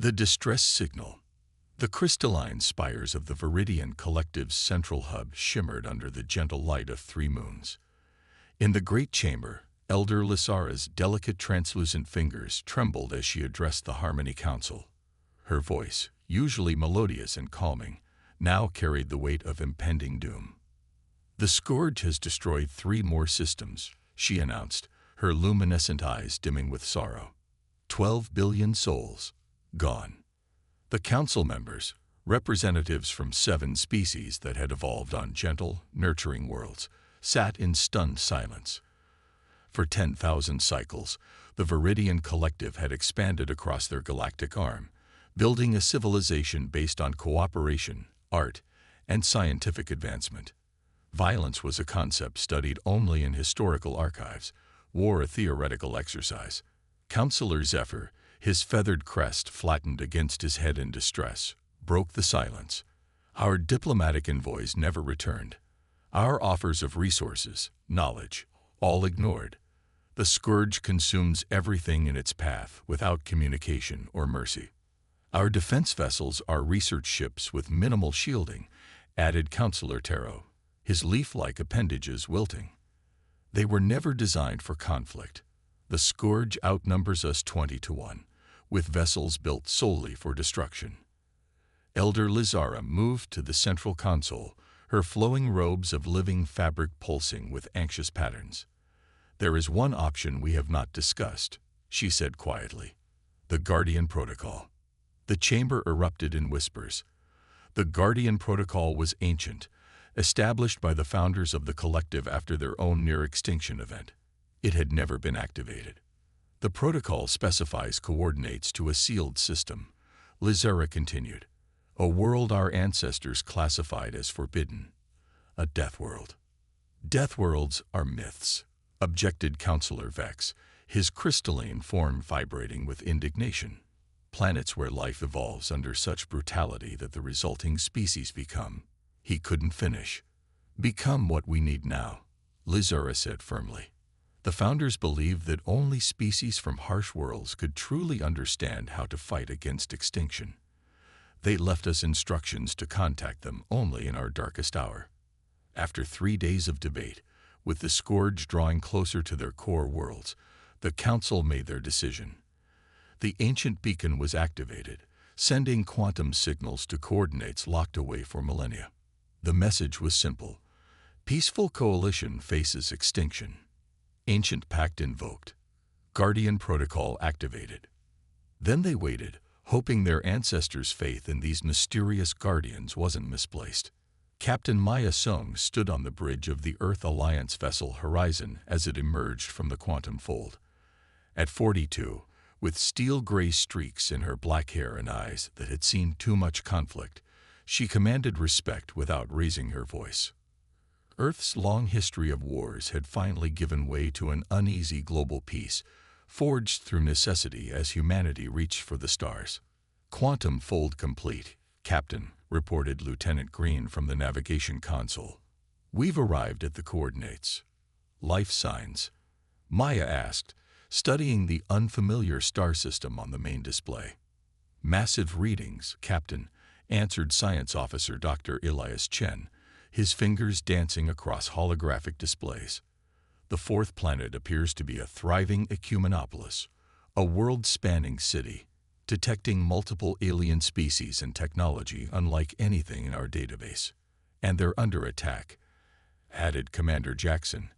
The distress signal. The crystalline spires of the Viridian Collective's central hub shimmered under the gentle light of 3 moons. In the great chamber, Elder Lysara's delicate translucent fingers trembled as she addressed the Harmony Council. Her voice, usually melodious and calming, now carried the weight of impending doom. "The Scourge has destroyed 3 more systems," she announced, her luminescent eyes dimming with sorrow. 12 billion souls, gone. The council members, representatives from 7 species that had evolved on gentle, nurturing worlds, sat in stunned silence. For 10,000 cycles, the Viridian Collective had expanded across their galactic arm, building a civilization based on cooperation, art, and scientific advancement. Violence was a concept studied only in historical archives, war a theoretical exercise. Councillor Zephyr, his feathered crest flattened against his head in distress, broke the silence. "Our diplomatic envoys never returned. Our offers of resources, knowledge, all ignored. The Scourge consumes everything in its path without communication or mercy. Our defense vessels are research ships with minimal shielding," added Councillor Tarot, his leaf-like appendages wilting. "They were never designed for conflict. The Scourge outnumbers us 20 to 1, with vessels built solely for destruction." Elder Lysara moved to the central console, her flowing robes of living fabric pulsing with anxious patterns. "There is one option we have not discussed," she said quietly. "The Guardian Protocol." The chamber erupted in whispers. The Guardian Protocol was ancient, established by the founders of the Collective after their own near-extinction event. It had never been activated. "The protocol specifies coordinates to a sealed system," Lysara continued. "A world our ancestors classified as forbidden. A death world." "Death worlds are myths," objected Councillor Vex, his crystalline form vibrating with indignation. "Planets where life evolves under such brutality that the resulting species become—" He couldn't finish. "Become what we need now," Lysara said firmly. "The founders believed that only species from harsh worlds could truly understand how to fight against extinction. They left us instructions to contact them only in our darkest hour." After 3 days of debate, with the Scourge drawing closer to their core worlds, the Council made their decision. The ancient beacon was activated, sending quantum signals to coordinates locked away for millennia. The message was simple: peaceful coalition faces extinction. Ancient pact invoked. Guardian Protocol activated. Then they waited, hoping their ancestors' faith in these mysterious guardians wasn't misplaced. Captain Maya Sung stood on the bridge of the Earth Alliance vessel Horizon as it emerged from the quantum fold. At 42, with steel-gray streaks in her black hair and eyes that had seen too much conflict, she commanded respect without raising her voice. Earth's long history of wars had finally given way to an uneasy global peace, forged through necessity as humanity reached for the stars. "Quantum fold complete, Captain," reported Lieutenant Green from the navigation console. "We've arrived at the coordinates." "Life signs?" Maya asked, studying the unfamiliar star system on the main display. "Massive readings, Captain," answered Science Officer Dr. Elias Chen, his fingers dancing across holographic displays. "The 4th planet appears to be a thriving ecumenopolis, a world-spanning city, detecting multiple alien species and technology unlike anything in our database. And they're under attack," added Commander Jackson,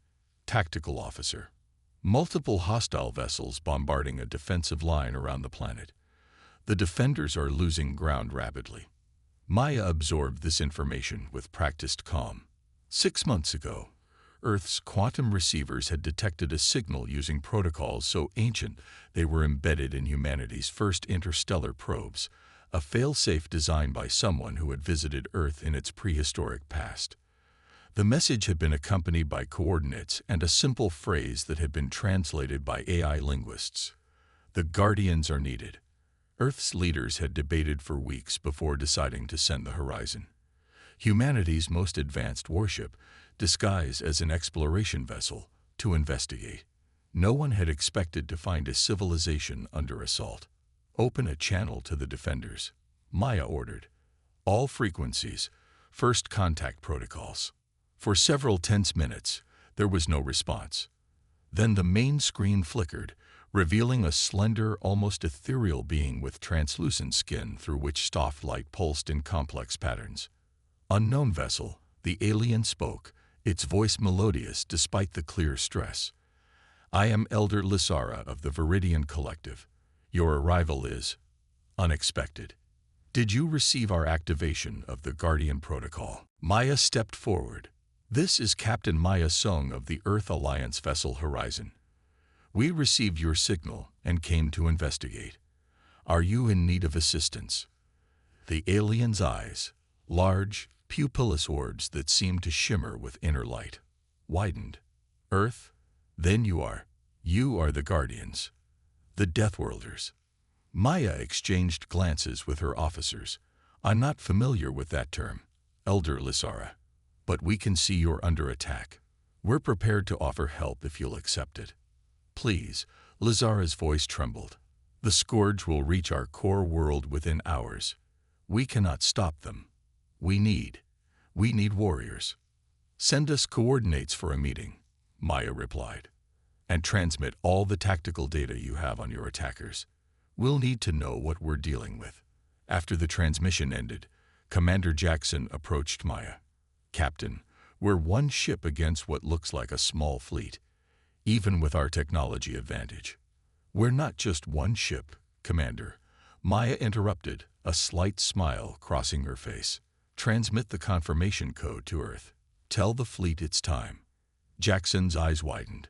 tactical officer. "Multiple hostile vessels bombarding a defensive line around the planet. The defenders are losing ground rapidly." Maya absorbed this information with practiced calm. 6 months ago, Earth's quantum receivers had detected a signal using protocols so ancient they were embedded in humanity's first interstellar probes, a failsafe designed by someone who had visited Earth in its prehistoric past. The message had been accompanied by coordinates and a simple phrase that had been translated by AI linguists. "The Guardians are needed." Earth's leaders had debated for weeks before deciding to send the Horizon, humanity's most advanced warship, disguised as an exploration vessel, to investigate. No one had expected to find a civilization under assault. Open a channel to the defenders, Maya ordered. All frequencies, first contact protocols. For several tense minutes, there was no response. Then the main screen flickered, revealing a slender, almost ethereal being with translucent skin through which soft light pulsed in complex patterns. Unknown vessel, the alien spoke, its voice melodious despite the clear stress. I am Elder Lysara of the Viridian Collective. Your arrival is unexpected. Did you receive our activation of the Guardian Protocol? Maya stepped forward. This is Captain Maya Sung of the Earth Alliance vessel Horizon. We received your signal and came to investigate. Are you in need of assistance? The alien's eyes, large, pupilless orbs that seemed to shimmer with inner light, widened. Earth? Then you are the Guardians. The Deathworlders. Maya exchanged glances with her officers. I'm not familiar with that term, Elder Lysara, but we can see you're under attack. We're prepared to offer help if you'll accept it. Please, Lysara's voice trembled. The scourge will reach our core world within hours. We cannot stop them. We need warriors. Send us coordinates for a meeting, Maya replied, and transmit all the tactical data you have on your attackers. We'll need to know what we're dealing with. After the transmission ended, Commander Jackson approached Maya. Captain, we're one ship against what looks like a small fleet, even with our technology advantage. We're not just one ship, Commander. Maya interrupted, a slight smile crossing her face. Transmit the confirmation code to Earth. Tell the fleet it's time. Jackson's eyes widened.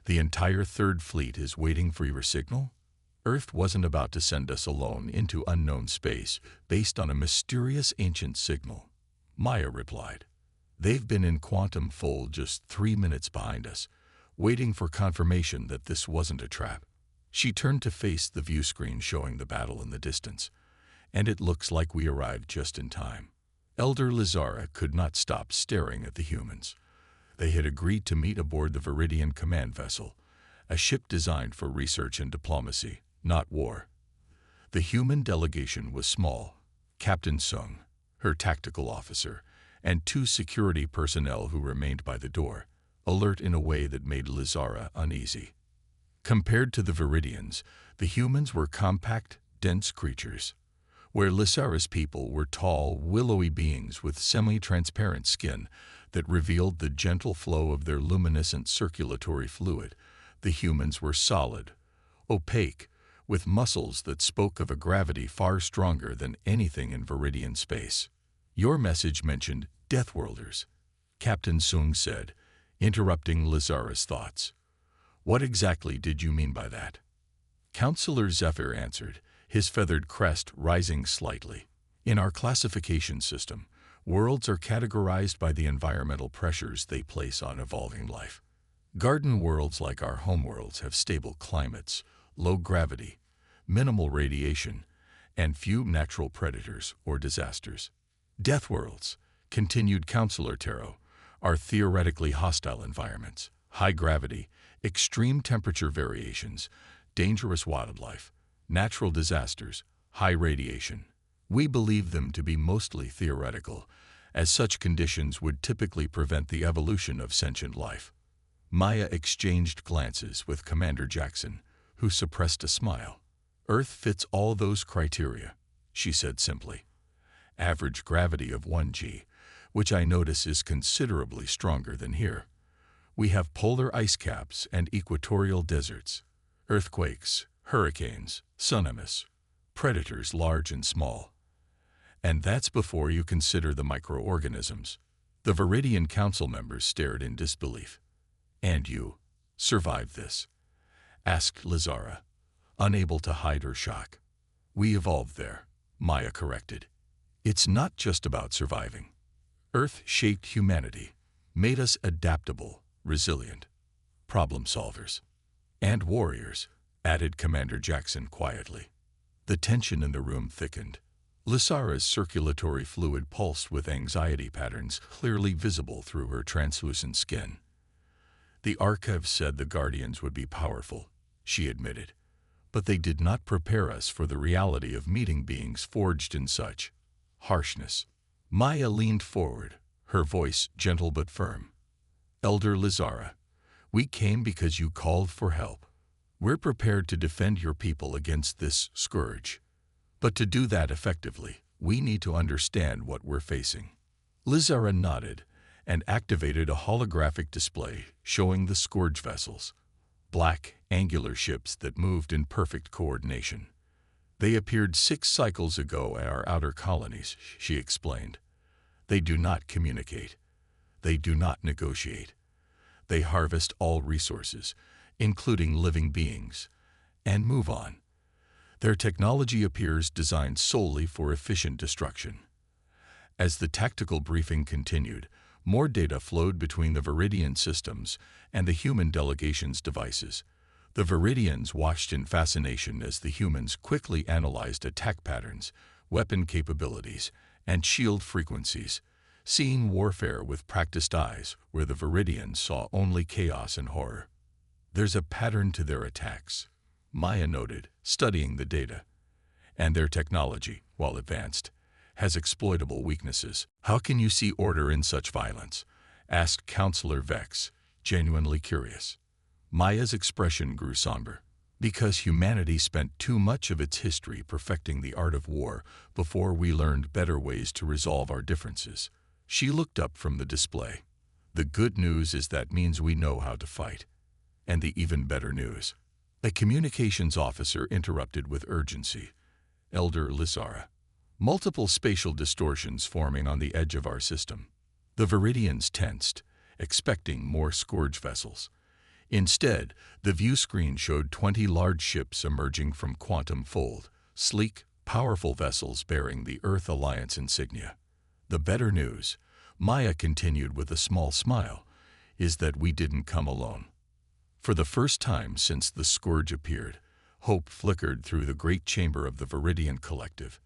The entire Third Fleet is waiting for your signal? Earth wasn't about to send us alone into unknown space based on a mysterious ancient signal, Maya replied. They've been in quantum fold just 3 minutes behind us, waiting for confirmation that this wasn't a trap. She turned to face the view screen showing the battle in the distance, and it looks like we arrived just in time. Elder Lysara could not stop staring at the humans. They had agreed to meet aboard the Viridian command vessel, a ship designed for research and diplomacy, not war. The human delegation was small. Captain Sung, her tactical officer, and 2 security personnel who remained by the door, alert in a way that made Lysara uneasy. Compared to the Viridians, the humans were compact, dense creatures, where Lysara's people were tall, willowy beings with semi-transparent skin that revealed the gentle flow of their luminescent circulatory fluid. The humans were solid, opaque, with muscles that spoke of a gravity far stronger than anything in Viridian space. Your message mentioned Deathworlders, Captain Sung said, interrupting Lysara's thoughts. What exactly did you mean by that? Counselor Zephyr answered, his feathered crest rising slightly. In our classification system, worlds are categorized by the environmental pressures they place on evolving life. Garden worlds like our homeworlds have stable climates, low gravity, minimal radiation, and few natural predators or disasters. Death worlds, continued Counselor Taro, are theoretically hostile environments, high gravity, extreme temperature variations, dangerous wildlife, natural disasters, high radiation. We believe them to be mostly theoretical, as such conditions would typically prevent the evolution of sentient life. Maya exchanged glances with Commander Jackson, who suppressed a smile. Earth fits all those criteria, she said simply. Average gravity of 1G, which I notice is considerably stronger than here. We have polar ice caps and equatorial deserts, earthquakes, hurricanes, tsunamis, predators large and small. And that's before you consider the microorganisms. The Viridian Council members stared in disbelief. And you survived this? Asked Lysara, unable to hide her shock. We evolved there, Maya corrected. It's not just about surviving. Earth shaped humanity, made us adaptable, resilient, problem solvers. And warriors, added Commander Jackson quietly. The tension in the room thickened. Lysara's circulatory fluid pulsed with anxiety patterns clearly visible through her translucent skin. The Archive said the Guardians would be powerful, she admitted, but they did not prepare us for the reality of meeting beings forged in such harshness. Maya leaned forward, her voice gentle but firm. Elder Lizara, we came because you called for help. We're prepared to defend your people against this scourge. But to do that effectively, we need to understand what we're facing. Lizara nodded and activated a holographic display showing the scourge vessels, black, angular ships that moved in perfect coordination. They appeared 6 cycles ago at our outer colonies, she explained. They do not communicate. They do not negotiate. They harvest all resources, including living beings, and move on. Their technology appears designed solely for efficient destruction. As the tactical briefing continued, more data flowed between the Viridian systems and the human delegation's devices. The Viridians watched in fascination as the humans quickly analyzed attack patterns, weapon capabilities, and shield frequencies, seeing warfare with practiced eyes where the Viridians saw only chaos and horror. There's a pattern to their attacks, Maya noted, studying the data. And their technology, while advanced, has exploitable weaknesses. How can you see order in such violence? Asked Counselor Vex, genuinely curious. Maya's expression grew somber. Because humanity spent too much of its history perfecting the art of war before we learned better ways to resolve our differences. She looked up from the display. The good news is that means we know how to fight. And the even better news. A communications officer interrupted with urgency. Elder Lizara. Multiple spatial distortions forming on the edge of our system. The Viridians tensed, expecting more scourge vessels. Instead, the view screen showed 20 large ships emerging from Quantum Fold, sleek, powerful vessels bearing the Earth Alliance insignia. The better news, Maya continued with a small smile, is that we didn't come alone. For the first time since the scourge appeared, hope flickered through the great chamber of the Viridian Collective.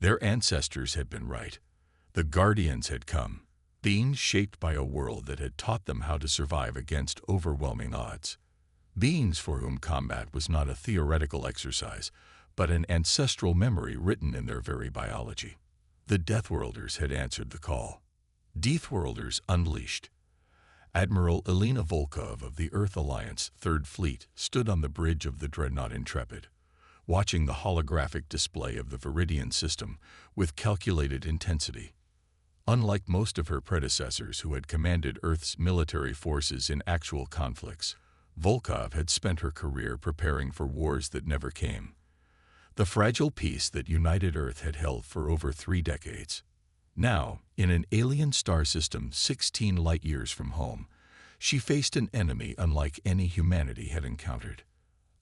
Their ancestors had been right. The Guardians had come, beings shaped by a world that had taught them how to survive against overwhelming odds. Beings for whom combat was not a theoretical exercise, but an ancestral memory written in their very biology. The Deathworlders had answered the call. Deathworlders unleashed. Admiral Elena Volkov of the Earth Alliance Third Fleet stood on the bridge of the dreadnought Intrepid, watching the holographic display of the Viridian system with calculated intensity. Unlike most of her predecessors who had commanded Earth's military forces in actual conflicts, Volkov had spent her career preparing for wars that never came. The fragile peace that united Earth had held for over 3 decades. Now, in an alien star system 16 light-years from home, she faced an enemy unlike any humanity had encountered.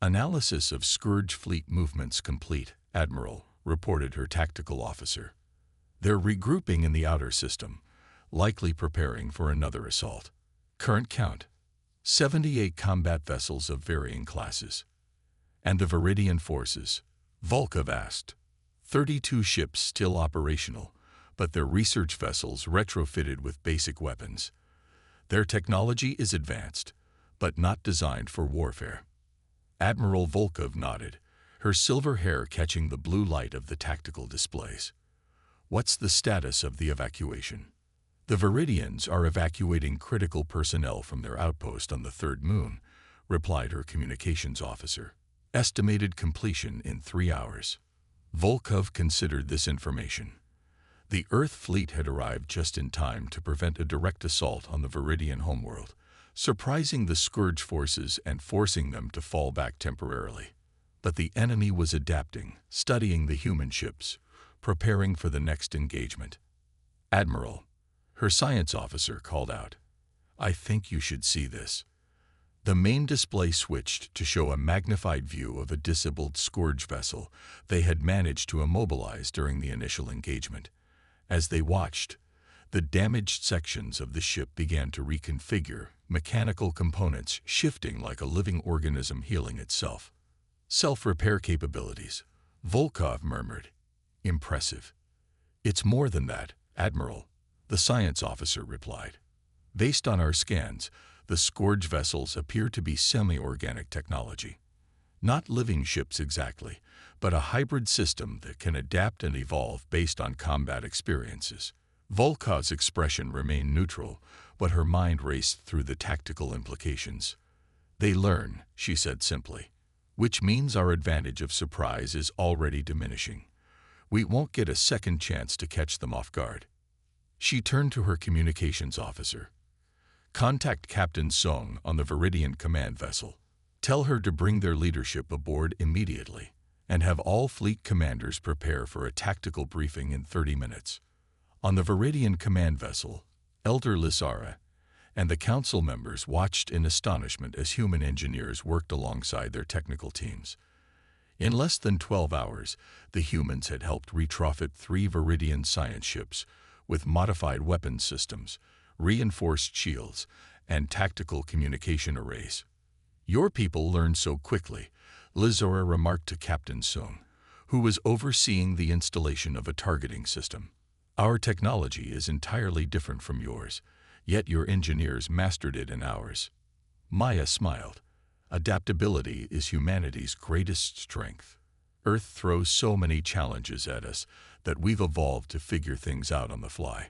Analysis of Scourge Fleet movements complete, Admiral, reported her tactical officer. They're regrouping in the outer system, likely preparing for another assault. Current count, 78 combat vessels of varying classes. And the Viridian forces, Volkov asked. 32 ships still operational, but their research vessels retrofitted with basic weapons. Their technology is advanced, but not designed for warfare. Admiral Volkov nodded, her silver hair catching the blue light of the tactical displays. What's the status of the evacuation? The Viridians are evacuating critical personnel from their outpost on the third moon, replied her communications officer. Estimated completion in 3 hours. Volkov considered this information. The Earth fleet had arrived just in time to prevent a direct assault on the Viridian homeworld, surprising the Scourge forces and forcing them to fall back temporarily. But the enemy was adapting, studying the human ships, preparing for the next engagement. Admiral, her science officer called out, I think you should see this. The main display switched to show a magnified view of a disabled Scourge vessel they had managed to immobilize during the initial engagement. As they watched, the damaged sections of the ship began to reconfigure, mechanical components shifting like a living organism healing itself. Self-repair capabilities, Volkov murmured. Impressive. It's more than that, Admiral, the science officer replied. Based on our scans, the Scourge vessels appear to be semi-organic technology. Not living ships exactly, but a hybrid system that can adapt and evolve based on combat experiences. Volkov's expression remained neutral, but her mind raced through the tactical implications. They learn, she said simply, which means our advantage of surprise is already diminishing. We won't get a second chance to catch them off guard. She turned to her communications officer. Contact Captain Song on the Viridian command vessel. Tell her to bring their leadership aboard immediately, and have all fleet commanders prepare for a tactical briefing in 30 minutes. On the Viridian command vessel, Elder Lissara and the council members watched in astonishment as human engineers worked alongside their technical teams. In less than 12 hours, the humans had helped retrofit 3 Viridian science ships with modified weapons systems, reinforced shields, and tactical communication arrays. Your people learned so quickly, Lizora remarked to Captain Sung, who was overseeing the installation of a targeting system. Our technology is entirely different from yours, yet your engineers mastered it in hours. Maya smiled. Adaptability is humanity's greatest strength. Earth throws so many challenges at us that we've evolved to figure things out on the fly.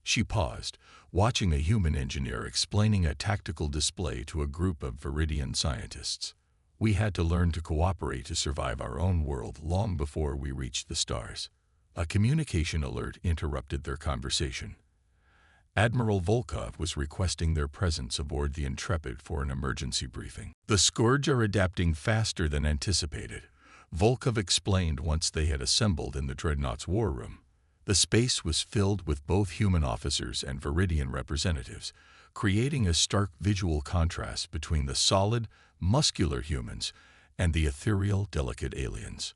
She paused, watching a human engineer explaining a tactical display to a group of Viridian scientists. We had to learn to cooperate to survive our own world long before we reached the stars. A communication alert interrupted their conversation. Admiral Volkov was requesting their presence aboard the Intrepid for an emergency briefing. The Scourge are adapting faster than anticipated, Volkov explained once they had assembled in the Dreadnought's war room. The space was filled with both human officers and Viridian representatives, creating a stark visual contrast between the solid, muscular humans and the ethereal, delicate aliens.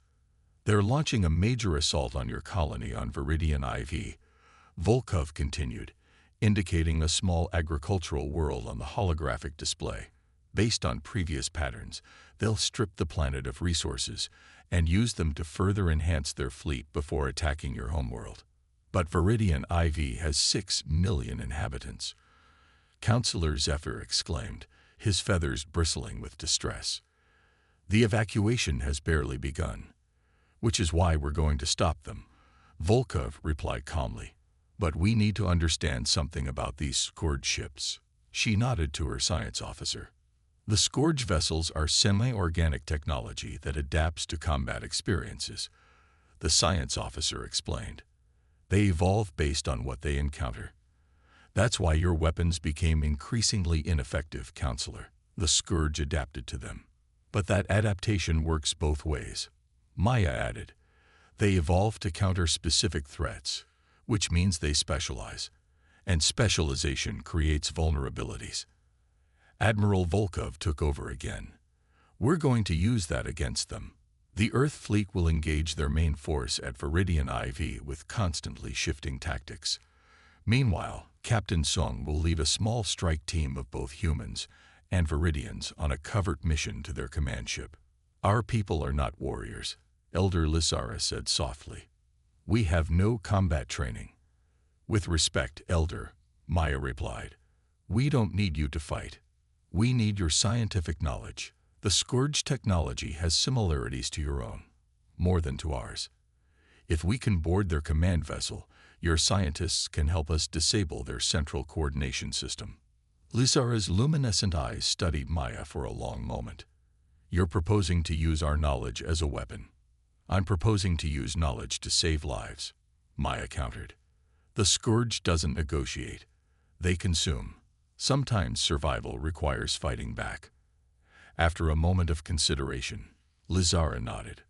They're launching a major assault on your colony on Viridian IV, Volkov continued, indicating a small agricultural world on the holographic display. Based on previous patterns, they'll strip the planet of resources and use them to further enhance their fleet before attacking your homeworld. But Viridian IV has 6 million inhabitants. Councillor Zephyr exclaimed, his feathers bristling with distress. The evacuation has barely begun, which is why we're going to stop them, Volkov replied calmly. But we need to understand something about these Scourge ships. She nodded to her science officer. The Scourge vessels are semi-organic technology that adapts to combat experiences, the science officer explained. They evolve based on what they encounter. That's why your weapons became increasingly ineffective, Counselor. The Scourge adapted to them. But that adaptation works both ways. Maya added, they evolve to counter specific threats, which means they specialize, and specialization creates vulnerabilities. Admiral Volkov took over again. We're going to use that against them. The Earth fleet will engage their main force at Viridian IV with constantly shifting tactics. Meanwhile, Captain Song will lead a small strike team of both humans and Viridians on a covert mission to their command ship. Our people are not warriors, Elder Lissara said softly. We have no combat training. With respect, Elder, Maya replied. We don't need you to fight. We need your scientific knowledge. The Scourge technology has similarities to your own, more than to ours. If we can board their command vessel, your scientists can help us disable their central coordination system. Lissara's luminescent eyes studied Maya for a long moment. You're proposing to use our knowledge as a weapon. I'm proposing to use knowledge to save lives, Maya countered. The Scourge doesn't negotiate. They consume. Sometimes survival requires fighting back. After a moment of consideration, Lizara nodded.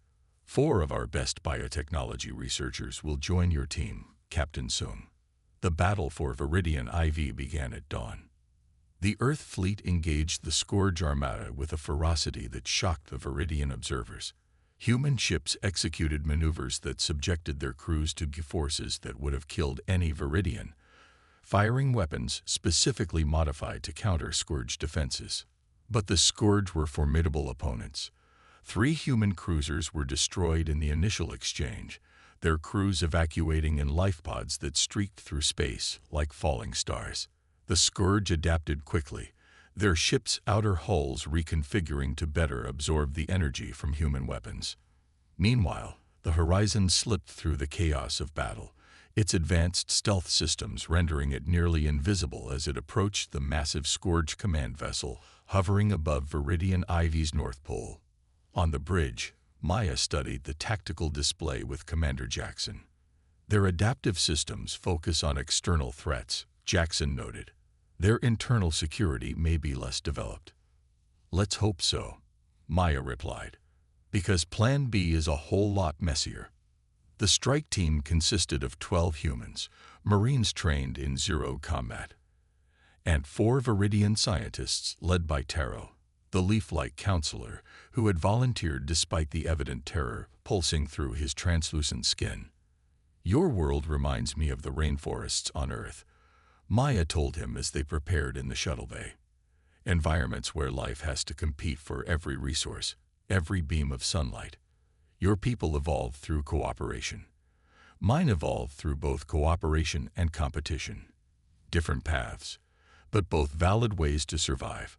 4 of our best biotechnology researchers will join your team, Captain Sung. The battle for Viridian IV began at dawn. The Earth fleet engaged the Scourge Armada with a ferocity that shocked the Viridian observers. Human ships executed maneuvers that subjected their crews to forces that would have killed any Viridian, firing weapons specifically modified to counter Scourge defenses. But the Scourge were formidable opponents. 3 human cruisers were destroyed in the initial exchange, their crews evacuating in lifepods that streaked through space like falling stars. The Scourge adapted quickly. their ship's outer hulls reconfiguring to better absorb the energy from human weapons. Meanwhile, the Horizon slipped through the chaos of battle, its advanced stealth systems rendering it nearly invisible as it approached the massive Scourge command vessel hovering above Viridian Ivy's North Pole. On the bridge, Maya studied the tactical display with Commander Jackson. Their adaptive systems focus on external threats, Jackson noted. Their internal security may be less developed. Let's hope so, Maya replied, because Plan B is a whole lot messier. The strike team consisted of 12 humans, Marines trained in zero combat, and 4 Viridian scientists led by Taro, the leaf-like counselor who had volunteered despite the evident terror pulsing through his translucent skin. Your world reminds me of the rainforests on Earth, Maya told him as they prepared in the shuttle bay. Environments where life has to compete for every resource, every beam of sunlight. Your people evolved through cooperation. Mine evolved through both cooperation and competition. Different paths, but both valid ways to survive.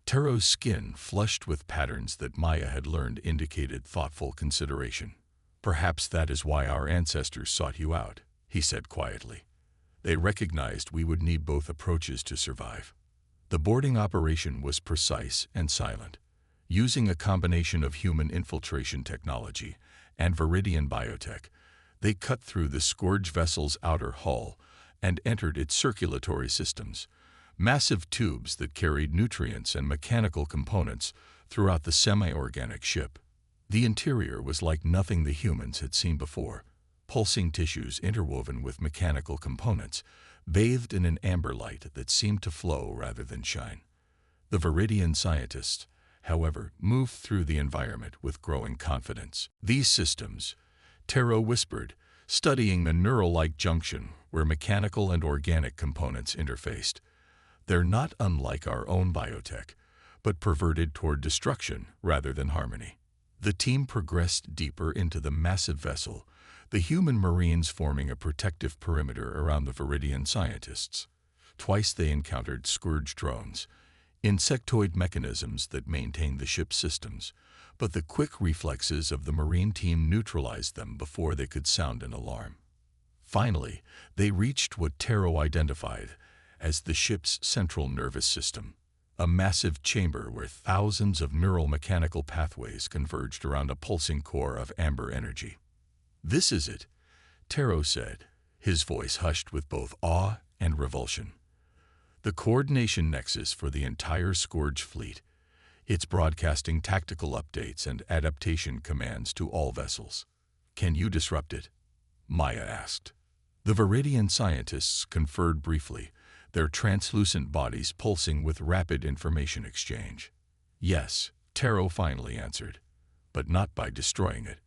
Taro's skin, flushed with patterns that Maya had learned, indicated thoughtful consideration. Perhaps that is why our ancestors sought you out, he said quietly. They recognized we would need both approaches to survive. The boarding operation was precise and silent. Using a combination of human infiltration technology and Viridian biotech, they cut through the Scourge vessel's outer hull and entered its circulatory systems, massive tubes that carried nutrients and mechanical components throughout the semi-organic ship. The interior was like nothing the humans had seen before, pulsing tissues interwoven with mechanical components, bathed in an amber light that seemed to flow rather than shine. The Viridian scientists, however, moved through the environment with growing confidence. These systems, Taro whispered, studying the neural-like junction where mechanical and organic components interfaced. They're not unlike our own biotech, but perverted toward destruction rather than harmony. The team progressed deeper into the massive vessel, the human Marines forming a protective perimeter around the Viridian scientists. Twice they encountered Scourge drones, insectoid mechanisms that maintained the ship's systems, but the quick reflexes of the Marine team neutralized them before they could sound an alarm. Finally, they reached what Taro identified as the ship's central nervous system, a massive chamber where thousands of neural mechanical pathways converged around a pulsing core of amber energy. This is it, Taro said, his voice hushed with both awe and revulsion. The coordination nexus for the entire Scourge fleet. It's broadcasting tactical updates and adaptation commands to all vessels. Can you disrupt it? Maya asked. The Viridian scientists conferred briefly, their translucent bodies pulsing with rapid information exchange. Yes, Taro finally answered, but not by destroying it.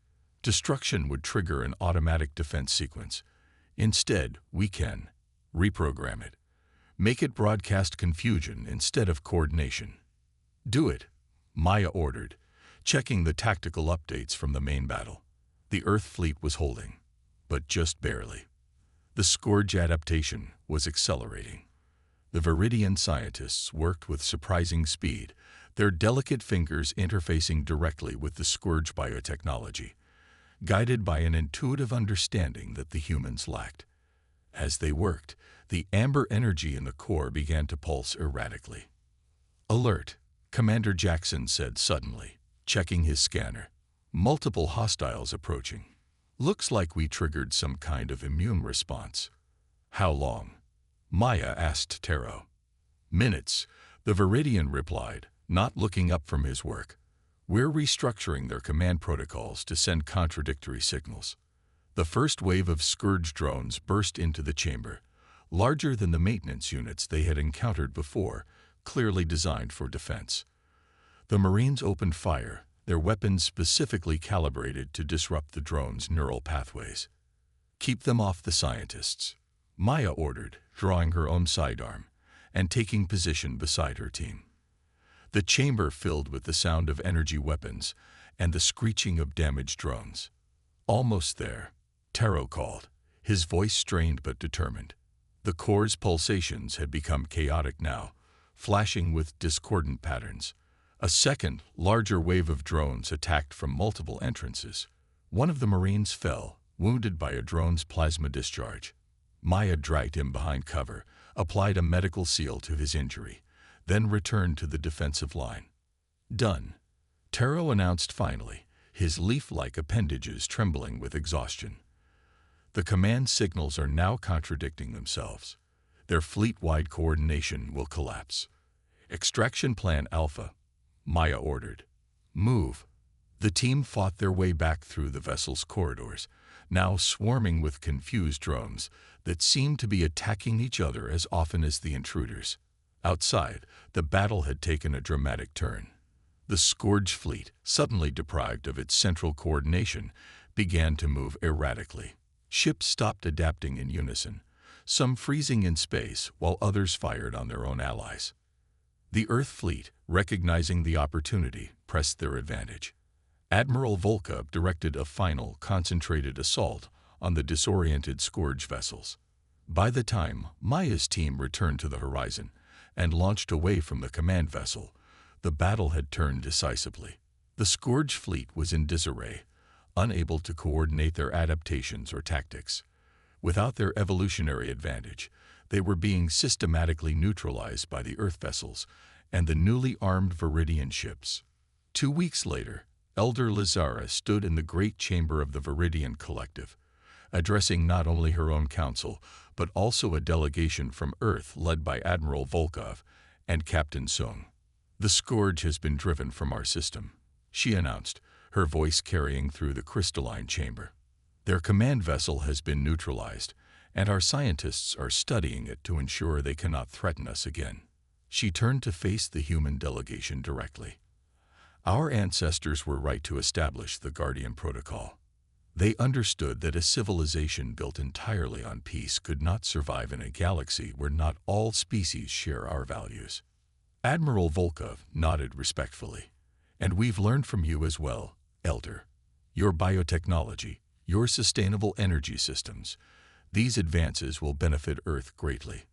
Destruction would trigger an automatic defense sequence. Instead, we can reprogram it. Make it broadcast confusion instead of coordination. Do it, Maya ordered, checking the tactical updates from the main battle. The Earth fleet was holding, but just barely. The Scourge adaptation was accelerating. The Viridian scientists worked with surprising speed, their delicate fingers interfacing directly with the Scourge biotechnology, guided by an intuitive understanding that the humans lacked. As they worked, the amber energy in the core began to pulse erratically. Alert, Commander Jackson said suddenly, checking his scanner. Multiple hostiles approaching. Looks like we triggered some kind of immune response. How long? Maya asked Taro. Minutes, the Viridian replied, not looking up from his work. We're restructuring their command protocols to send contradictory signals. The first wave of Scourge drones burst into the chamber, larger than the maintenance units they had encountered before, clearly designed for defense. The Marines opened fire, their weapons specifically calibrated to disrupt the drones' neural pathways. Keep them off the scientists, Maya ordered, drawing her own sidearm and taking position beside her team. The chamber filled with the sound of energy weapons and the screeching of damaged drones. Almost there, Taro called, his voice strained but determined. The core's pulsations had become chaotic now, flashing with discordant patterns. A second, larger wave of drones attacked from multiple entrances. One of the Marines fell, wounded by a drone's plasma discharge. Maya dragged him behind cover, applied a medical seal to his injury, then returned to the defensive line. "Done," Taro announced finally, his leaf-like appendages trembling with exhaustion. The command signals are now contradicting themselves. Their fleet-wide coordination will collapse. "Extraction Plan Alpha," Maya ordered. "Move." The team fought their way back through the vessel's corridors, now swarming with confused drones that seemed to be attacking each other as often as the intruders. Outside, the battle had taken a dramatic turn. The Scourge fleet, suddenly deprived of its central coordination, began to move erratically. Ships stopped adapting in unison, some freezing in space while others fired on their own allies. The Earth fleet, recognizing the opportunity, pressed their advantage. Admiral Volkov directed a final, concentrated assault on the disoriented Scourge vessels. By the time Maya's team returned to the horizon and launched away from the command vessel, the battle had turned decisively. The Scourge fleet was in disarray, unable to coordinate their adaptations or tactics. Without their evolutionary advantage, they were being systematically neutralized by the Earth vessels and the newly armed Viridian ships. 2 weeks later, Elder Lazara stood in the great chamber of the Viridian Collective, addressing not only her own council, but also a delegation from Earth led by Admiral Volkov and Captain Sung. "The Scourge has been driven from our system," she announced, her voice carrying through the crystalline chamber. "Their command vessel has been neutralized, and our scientists are studying it to ensure they cannot threaten us again." She turned to face the human delegation directly. "Our ancestors were right to establish the Guardian Protocol. They understood that a civilization built entirely on peace could not survive in a galaxy where not all species share our values." Admiral Volkov nodded respectfully. "And we've learned from you as well, Elder. Your biotechnology, your sustainable energy systems, these advances will benefit Earth greatly."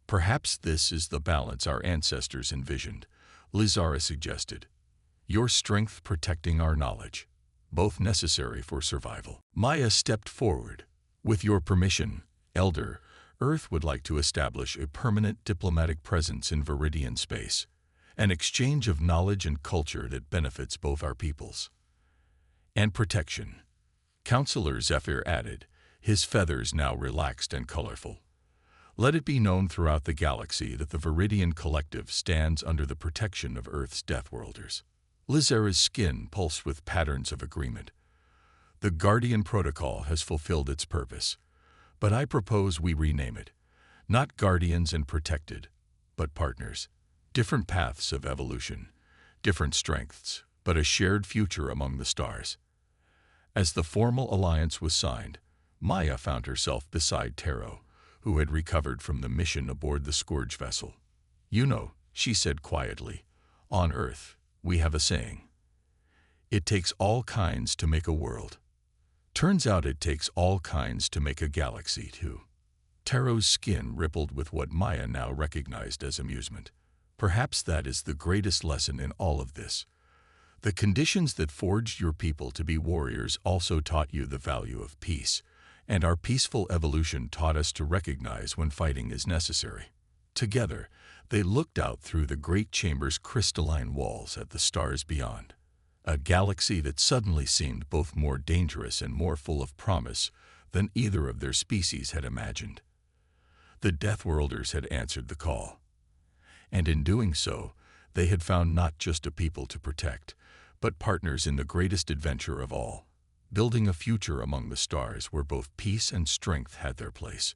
"Perhaps this is the balance our ancestors envisioned," Lazara suggested. "Your strength protecting our knowledge, both necessary for survival." Maya stepped forward. "With your permission, Elder, Earth would like to establish a permanent diplomatic presence in Viridian space, an exchange of knowledge and culture that benefits both our peoples." "And protection," Counselor Zephyr added, his feathers now relaxed and colorful. "Let it be known throughout the galaxy that the Viridian Collective stands under the protection of Earth's Deathworlders." Lazara's skin pulsed with patterns of agreement. "The Guardian Protocol has fulfilled its purpose, but I propose we rename it. Not Guardians and Protected, but Partners. Different paths of evolution, different strengths, but a shared future among the stars." As the formal alliance was signed, Maya found herself beside Taro, who had recovered from the mission aboard the Scourge vessel. "You know," she said quietly, "on Earth, we have a saying. It takes all kinds to make a world. Turns out it takes all kinds to make a galaxy, too." Taro's skin rippled with what Maya now recognized as amusement. "Perhaps that is the greatest lesson in all of this. The conditions that forged your people to be warriors also taught you the value of peace, and our peaceful evolution taught us to recognize when fighting is necessary." Together, they looked out through the great chamber's crystalline walls at the stars beyond, a galaxy that suddenly seemed both more dangerous and more full of promise than either of their species had imagined. The Deathworlders had answered the call, and in doing so, they had found not just a people to protect, but partners in the greatest adventure of all, building a future among the stars where both peace and strength had their place.